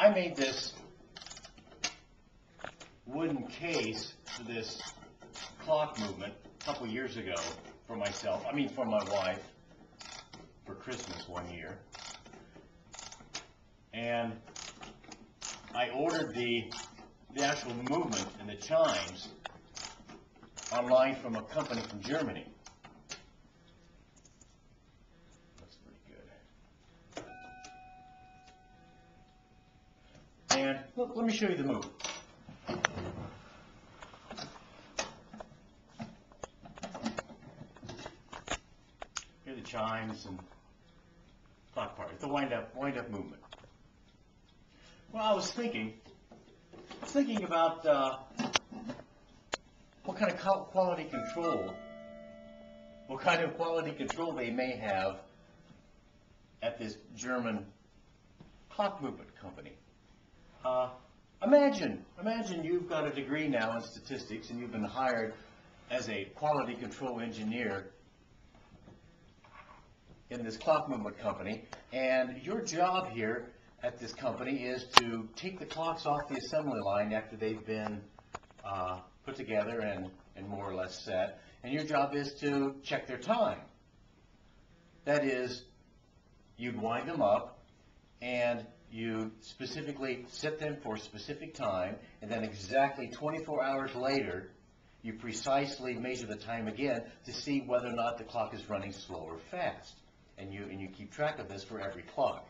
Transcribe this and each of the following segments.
I made this wooden case for this clock movement a couple years ago for myself, for my wife, for Christmas one year. And I ordered the actual movement and the chimes online from a company from Germany. That's pretty good. And look, let me show you the movement. Here are the chimes and clock part. It's the wind-up movement. Well, I was thinking about what kind of quality control they may have at this German clock movement company. Imagine you've got a degree now in statistics and you've been hired as a quality control engineer in this clock movement company, and your job here at this company is to take the clocks off the assembly line after they've been put together and more or less set, and your job is to check their time. That is, you'd wind them up and you specifically set them for a specific time, and then exactly 24 hours later you precisely measure the time again to see whether or not the clock is running slow or fast, and you keep track of this for every clock.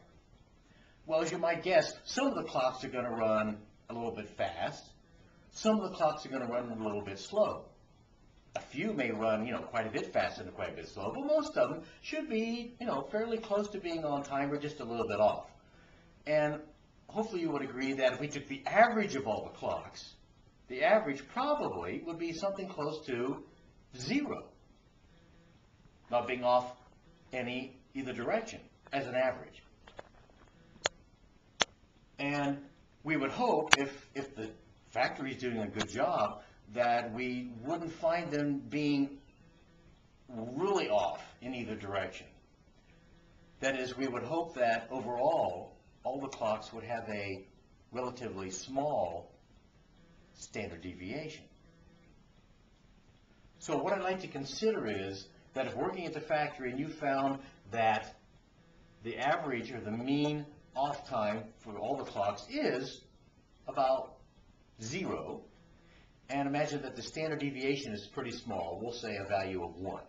Well, as you might guess, some of the clocks are going to run a little bit fast. Some of the clocks are going to run a little bit slow. A few may run, quite a bit fast and quite a bit slow, but most of them should be, fairly close to being on time or just a little bit off. And hopefully you would agree that if we took the average of all the clocks, the average probably would be something close to 0, not being off either direction as an average. And we would hope, if the factory is doing a good job, that we wouldn't find them being really off in either direction. That is, we would hope that overall, all the clocks would have a relatively small standard deviation. So what I'd like to consider is that if working at the factory and you found that the average or the mean off time for all the clocks is about 0, and imagine that the standard deviation is pretty small, we'll say a value of 1.